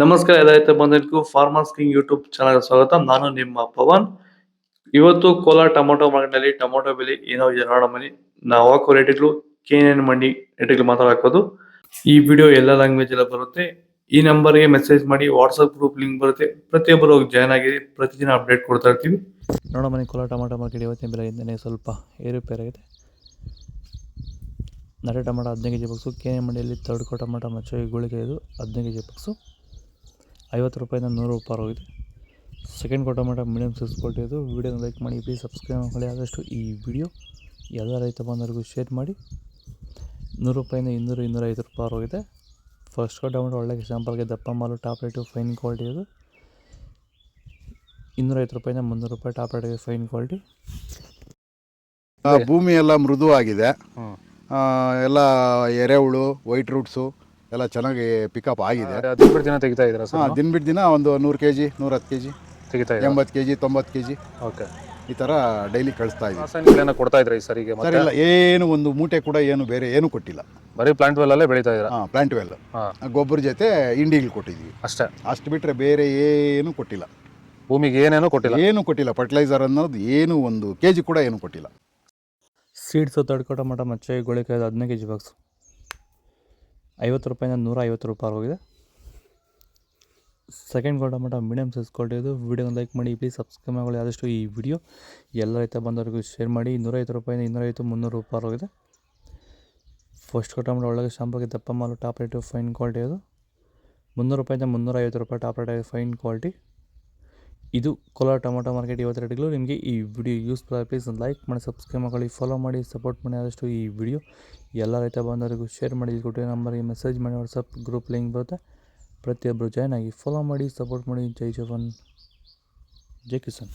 ನಮಸ್ಕಾರ ರೈತ ಬಂಧುಗಳಿಗೂ farmers king YouTube channel ಸ್ವಾಗತ. ನಾನು ನಿಮ್ಮ ಪವನ್. ಇವತ್ತು ಕೋಲಾರ ಟೊಮೊಟೊ ಮಾರ್ಕೆಟ್ನಲ್ಲಿ ಟೊಮೊಟೊ ಬೆಲೆ ಏನೋ ಇದೆ ನೋಡೋಣ ಬನ್ನಿ. ನಾವು ಹಾಕೋ ರೇಟ್ಗಳು KNN ಮಂಡಿ ರೇಟ್ಗಳು ಮಾತಾಡೋದು. ಈ ವಿಡಿಯೋ ಎಲ್ಲ ಲ್ಯಾಂಗ್ವೇಜ್ ಎಲ್ಲ ಬರುತ್ತೆ. ಈ ನಂಬರ್ಗೆ ಮೆಸೇಜ್ ಮಾಡಿ, ವಾಟ್ಸಪ್ ಗ್ರೂಪ್ ಲಿಂಕ್ ಬರುತ್ತೆ. ಪ್ರತಿಯೊಬ್ಬರು ಜಾಯ್ನ್ ಆಗಿ ಪ್ರತಿದಿನ ಅಪ್ಡೇಟ್ ಕೊಡ್ತಾ ಇರ್ತೀವಿ. ನೋಡೋ ಬನ್ನಿ, ಕೋಲಾರ ಟೊಮೊಟೊ ಮಾರ್ಕೆಟ್ ಇವತ್ತಿನ ಬೆಲೆ ಇಂದನೇ ಸ್ವಲ್ಪ ಏರುಪೇರಾಗಿದೆ. ನಾಟಿ ಟೊಮೊಟೊ 15 kg ಬಾಕ್ಸು, KNN ಮಂಡಿಯಲ್ಲಿ ತರ್ಡ್ ಕೋ ಟೊಮೊಟೊ ಮಚ್ಚ ಗುಳಿಗೆ ಇದು 15 kg ಬಾಕ್ಸು 50 ರೂಪಾಯಿಂದ 100 ರೂಪಾಯಿ ಹೋಗಿದೆ. ಸೆಕೆಂಡ್ ಕೋ ಟೊಮೊಟೊ ಮೀಡಿಯಮ್ ಸೈಜ್ ಕ್ವಾಲಿಟಿ ಇದು. ವಿಡಿಯೋನ ಲೈಕ್ ಮಾಡಿ, ಪ್ಲೀಸ್ ಸಬ್ಸ್ಕ್ರೈಬ್ ಮಾಡಿ. ಆದಷ್ಟು ಈ ವಿಡಿಯೋ ಎಲ್ಲ ರೈತ ಬಂದವರಿಗೂ ಶೇರ್ ಮಾಡಿ. 100 ರೂಪಾಯಿಂದ 200, 250 ರೂಪಾಯಿ ಹೋಗಿದೆ. ಫಸ್ಟ್ ಕೋ ಟೊಮೊಟೊ ಒಳ್ಳೆ ಸ್ಯಾಂಪಲ್ಗೆ ದಪ್ಪ ಮಾಲು, ಟಾಪ್ ರೇಟು, ಫೈನ್ ಕ್ವಾಲಿಟಿ ಇದು 250 ರೂಪಾಯಿಂದ 300 ರೂಪಾಯಿ ಟಾಪ್ ರೇಟಿಗೆ ಫೈನ್ ಕ್ವಾಲಿಟಿ. ಭೂಮಿ ಎಲ್ಲ ಮೃದುವಾಗಿದೆ, ಎಲ್ಲ ಎರೆಹುಳು, ವೈಟ್ ರೂಟ್ಸು ಎಲ್ಲ ಚೆನ್ನಾಗಿ ಪಿಕಪ್ ಆಗಿದೆ. ದಿನ ಬಿಟ್ಟು ದಿನ ತೆಗಿತಾ ಇದ್ದೀರಾ ಸರ್? ದಿನ ಬಿಟ್ಟು ದಿನ ಒಂದು 100 kg, 110 kg, ತೆಗಿತಾ ಇದ್ದೀರಾ? 80 kg, 90 kg ಓಕೆ. ಈ ಥರ ಡೈಲಿ ಕಳಿಸ್ತಾ ಇದ್ದೀವಿ. ರಾಸಾಯನಿಕಗಳನ್ನ ಕೊಡ್ತಾ ಇದ್ರಾ ಈ ಸರಿಗೆ? ಸರ್ ಇಲ್ಲ, ಏನು ಒಂದು ಮೂಟೆ ಕೂಡ ಏನು ಬೇರೆ ಏನು ಕೊಟ್ಟಿಲ್ಲ. ಬರೀ ಪ್ಲಾಂಟ್ ವೆಲ್ ಅಲ್ಲೇ ಬೆಳೀತಾ ಇದ್ದೀರಾ? ಪ್ಲಾಂಟ್ ವೆಲ್, ಗೊಬ್ಬರ ಜೊತೆ ಇಂಡಿಗಳು ಕೊಟ್ಟಿದ್ದೀವಿ ಅಷ್ಟೇ. ಅಷ್ಟು ಬಿಟ್ಟರೆ ಬೇರೆ ಏನು ಕೊಟ್ಟಿಲ್ಲ. ಭೂಮಿಗೆ ಏನೇನೋ ಕೊಟ್ಟಿಲ್ಲ? ಏನು ಕೊಟ್ಟಿಲ್ಲ. ಫರ್ಟಿಲೈಸರ್ ಅನ್ನೋದು ಏನು 1 kg ಕೂಡ ಏನು ಕೊಟ್ಟಿಲ್ಲ. ಸೀಡ್ಸು ತರ್ಡ್ ಕೋ ಟೊಮೊಟೊ ಮಚ್ಚೆ ಗುಳಿಗೆ 15 kg ಬಾಕ್ಸು 50 ರೂಪಾಯಿಂದ 150 ರೂಪಾಯಿ ಹೋಗಿದೆ. ಸೆಕೆಂಡ್ ಕೋ ಟೊಮೊಟೊ ಮೀಡಿಯಮ್ ಸೈಜ್ ಕ್ವಾಲಿಟಿ ಇದು. ವಿಡಿಯೋನ ಲೈಕ್ ಮಾಡಿ, ಪ್ಲೀಸ್ ಸಬ್ಸ್ಕ್ರೈಬ್ ಮಾಡಿ. ಆದಷ್ಟು ಈ ವಿಡಿಯೋ ಎಲ್ಲ ರೈತ ಬಂದವರಿಗೂ ಶೇರ್ ಮಾಡಿ. 150 ರೂಪಾಯಿಂದ 250, 300 ರೂಪಾಯಿ ಹೋಗಿದೆ. ಫಸ್ಟ್ ಕೋ ಟೊಮೊಟೊ ಒಳಗೆ ಶಾಂಪಲ್ಗೆ ದಪ್ಪ ಮಾಲು, ಟಾಪ್ ರೇಟು, ಫೈನ್ ಕ್ವಾಲಿಟಿ ಇದು 300 ರೂಪಾಯಿಂದ 350 ರೂಪಾಯಿ ಟಾಪ್ ರೇಟ್ ಫೈನ್ ಕ್ವಾಲಿಟಿ. ಇದು ಕೋಲಾರ ಟೊಮೊಟೊ ಮಾರ್ಕೆಟ್ ಇವತ್ತು ರೇಟ್ಗಳು. ನಿಮಗೆ ಈ ವಿಡಿಯೋ ಯೂಸ್ಫುಲ್ ಆಗಿ ಪ್ಲೀಸ್ ಲೈಕ್ ಮಾಡಿ, ಸಬ್ಸ್ಕ್ರೈಬ್ ಮಾಡಿ, ಫಾಲೋ ಮಾಡಿ, ಸಪೋರ್ಟ್ ಮಾಡಿ. ಆದಷ್ಟು ಈ ವಿಡಿಯೋ ಎಲ್ಲ ರೈತ ಬಂದವರಿಗೂ ಶೇರ್ ಮಾಡಿ. ಕೊಟ್ಟಿರೋ ನಂಬರ್ಗೆ ಮೆಸೇಜ್ ಮಾಡಿ, ವಾಟ್ಸಪ್ ಗ್ರೂಪ್ ಲಿಂಕ್ ಬರುತ್ತೆ. ಪ್ರತಿಯೊಬ್ಬರು ಜಾಯ್ನ್ ಆಗಿ ಫಾಲೋ ಮಾಡಿ, ಸಪೋರ್ಟ್ ಮಾಡಿ. ಜೈ ಜವಾನ್, ಜೈ ಕಿಸಾನ್.